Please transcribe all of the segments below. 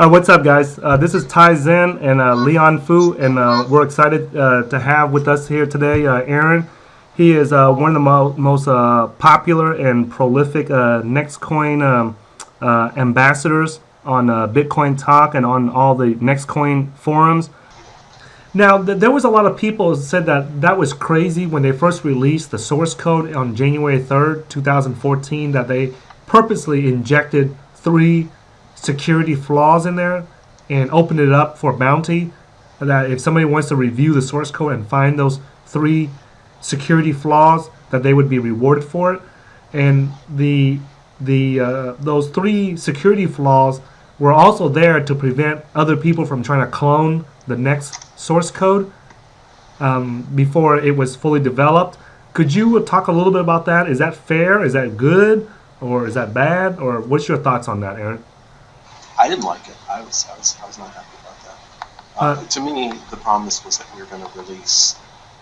What's up, guys? This is Tai Zen and Leon Fu, and we're excited to have with us here today Aaron. He is one of the most popular and prolific NextCoin ambassadors on Bitcoin Talk and on all the NextCoin forums. Now, there was a lot of people who said that was crazy when they first released the source code on January 3rd, 2014, that they purposely injected three security flaws in there and opened it up for bounty. That if somebody wants to review the source code and find those three security flaws, that they would be rewarded for it. And those three security flaws were also there to prevent other people from trying to clone the next source code before it was fully developed. Could you talk a little bit about that? Is that fair? Is that good? Or is that bad? Or what's your thoughts on that, Aaron? I didn't like it. I was not happy about that. To me, the promise was that we were going to release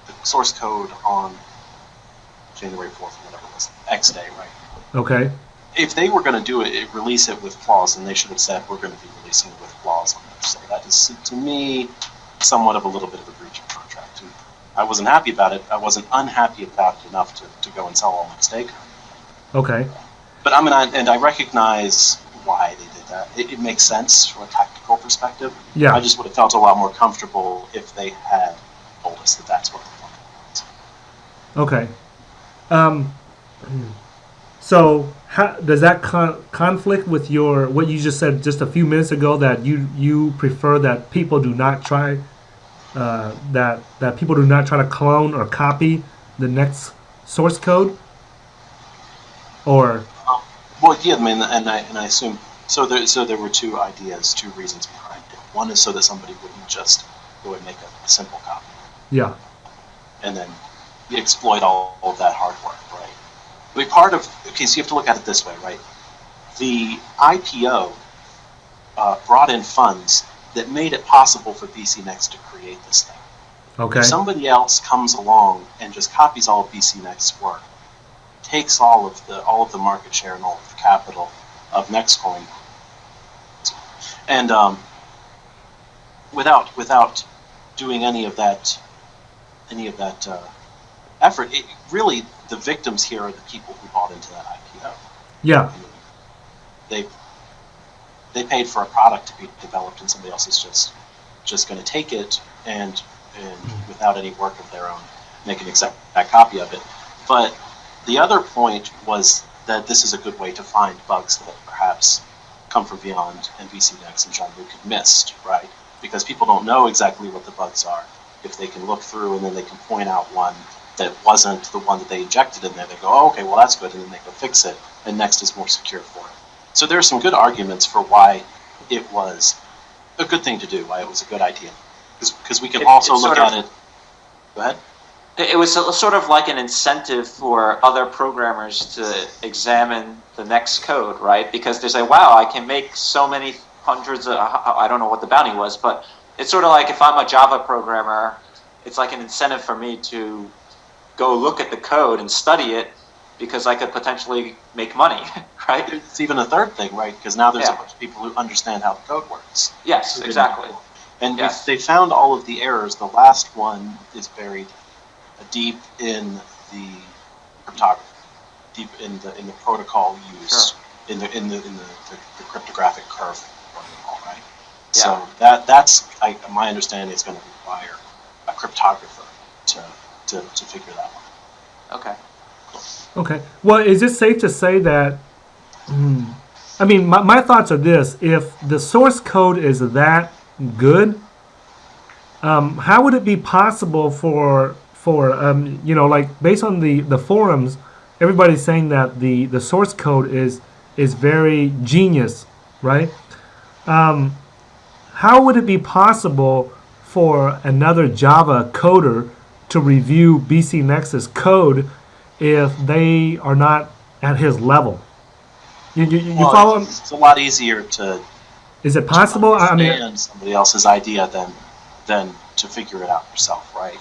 the source code on January 4th, whatever it was, X day, right? Okay. If they were going to do it, release it with flaws, then they should have said we're going to be releasing it with flaws on it. So that is, to me, somewhat of a little bit of a breach of contract. And I wasn't happy about it. I wasn't unhappy about it enough to go and sell all my stake. Okay. But I recognize why they did that. It makes sense from a tactical perspective. Yeah. I just would have felt a lot more comfortable if they had told us that that's what they wanted. Okay. So does that conflict with what you just said just a few minutes ago, that you prefer that people do not try that people do not try to clone or copy the next source code? Or well, yeah, I mean, and I assume so. There were two reasons behind it. One is so that somebody wouldn't just go and make a simple copy. Yeah. And then you exploit all of that hard work, right? So you have to look at it this way, right? The IPO brought in funds that made it possible for BC Next to create this thing. Okay. If somebody else comes along and just copies all of BC Next's work, takes all of the market share and all of the capital of NextCoin, and without doing any of that effort, really the victims here are the people who bought into that IPO. Yeah. They paid for a product to be developed, and somebody else is just going to take it and without any work of their own make an exact copy of it. But the other point was that this is a good way to find bugs that perhaps come from beyond and BC Next and Jean-Luc had missed, right? Because people don't know exactly what the bugs are. If they can look through and then they can point out one that wasn't the one that they injected in there, they go, oh, okay, well, that's good, and then they go fix it, and Next is more secure for it. So there are some good arguments for why it was a good thing to do, why it was a good idea. Because we can also look at it. Go ahead. It was sort of like an incentive for other programmers to examine the next code, right? Because they say, wow, I can make so many hundreds of, I don't know what the bounty was, but it's sort of like if I'm a Java programmer, it's like an incentive for me to go look at the code and study it because I could potentially make money, right? It's even a third thing, right? Because now there's a bunch of people who understand how the code works. Yes, exactly. And if they found all of the errors, the last one is buried deep in the cryptography, deep in the protocol used, sure, in the cryptographic curve protocol, right? Yeah. So that's my understanding is going to require a cryptographer to figure that one. Okay. Cool. Okay. Well, is it safe to say that? I mean, my thoughts are this: if the source code is that good, how would it be possible for like based on the forums, everybody's saying that the source code is very genius, right? How would it be possible for another Java coder to review BC Next's code if they are not at his level? You follow? It's a lot easier to. Is it possible? I mean, somebody else's idea than to figure it out yourself, right?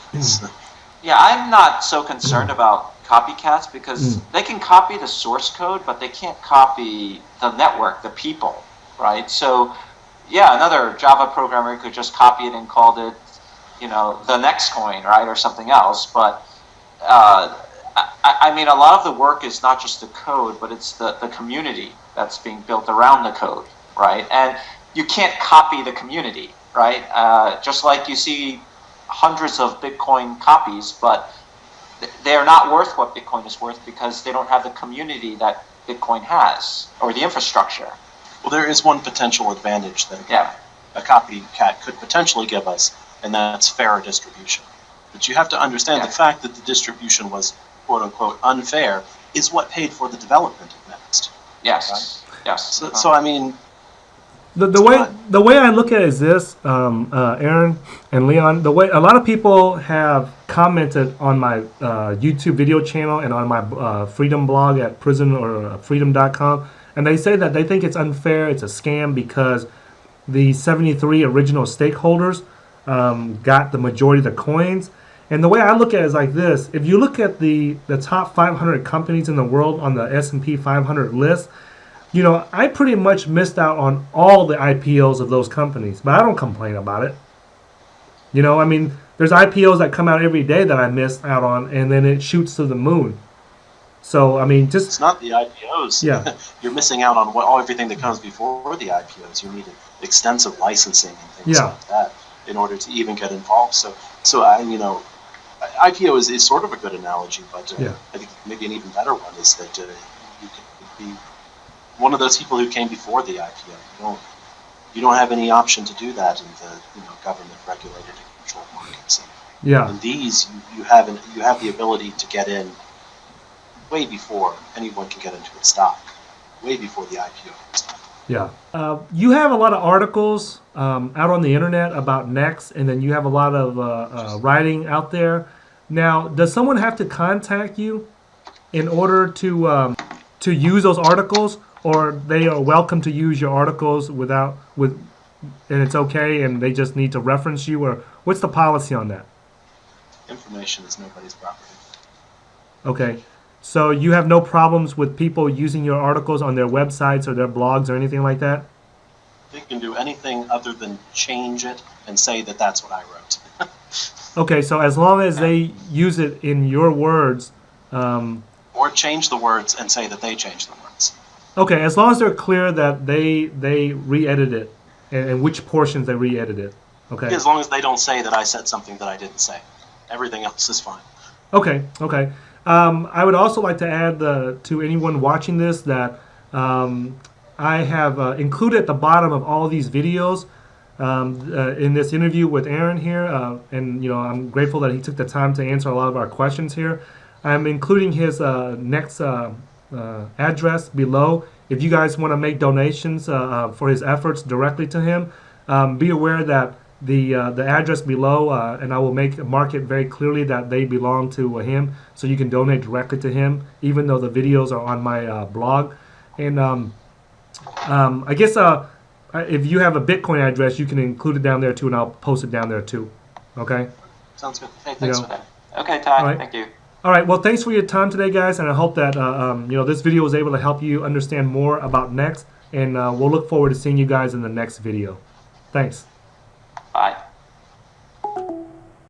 Yeah, I'm not so concerned about copycats because they can copy the source code, but they can't copy the network, the people, right? So yeah, another Java programmer could just copy it and called it, the next coin, right, or something else. But I mean, a lot of the work is not just the code, but it's the community that's being built around the code, right? And you can't copy the community, right? Just like you see hundreds of Bitcoin copies, but they're not worth what Bitcoin is worth because they don't have the community that Bitcoin has or the infrastructure. Well, there is one potential advantage that Yeah. a copycat could potentially give us, and that's fairer distribution. But you have to understand Yeah. the fact that the distribution was quote unquote unfair is what paid for the development of Next. Yes. Yes. So I mean, The way I look at it is this, Aaron and Leon. The way a lot of people have commented on my YouTube video channel and on my Freedom blog at prison or freedom.com, and they say that they think it's unfair, it's a scam because the 73 original stakeholders got the majority of the coins. And the way I look at it is like this: if you look at the top 500 companies in the world on the S&P 500 list. I pretty much missed out on all the IPOs of those companies, but I don't complain about it. I mean, there's IPOs that come out every day that I missed out on, and then it shoots to the moon. So, I mean, it's not the IPOs. Yeah. You're missing out on everything that comes before the IPOs. You need extensive licensing and things like that in order to even get involved. So IPO is sort of a good analogy, but I think maybe an even better one is that you could be one of those people who came before the IPO. You don't have any option to do that in the government regulated and controlled markets. In these, you have the ability to get in way before anyone can get into a stock, way before the IPO can start. Yeah. You have a lot of articles out on the internet about Next, and then you have a lot of writing out there. Now, does someone have to contact you in order to use those articles? Or they are welcome to use your articles and it's okay, and they just need to reference you, or what's the policy on that? Information is nobody's property. Okay, so you have no problems with people using your articles on their websites or their blogs or anything like that? They can do anything other than change it and say that that's what I wrote. Okay, so as long as they use it in your words, or change the words and say that they changed the words. Okay, as long as they're clear that they re-edit it and which portions they re-edit it. Okay. As long as they don't say that I said something that I didn't say. Everything else is fine. Okay. I would also like to add to anyone watching this that I have included at the bottom of all these videos in this interview with Aaron here, and I'm grateful that he took the time to answer a lot of our questions here. I'm including his next address below. If you guys want to make donations for his efforts directly to him, be aware that the address below, and I will mark it very clearly that they belong to him, so you can donate directly to him, even though the videos are on my blog. And I guess if you have a Bitcoin address, you can include it down there too, and I'll post it down there too. Okay? Sounds good. Hey, thanks for that. Okay, Ty. Right. Thank you. All right. Well, thanks for your time today, guys, and I hope that this video was able to help you understand more about Next, and we'll look forward to seeing you guys in the next video. Thanks. Bye.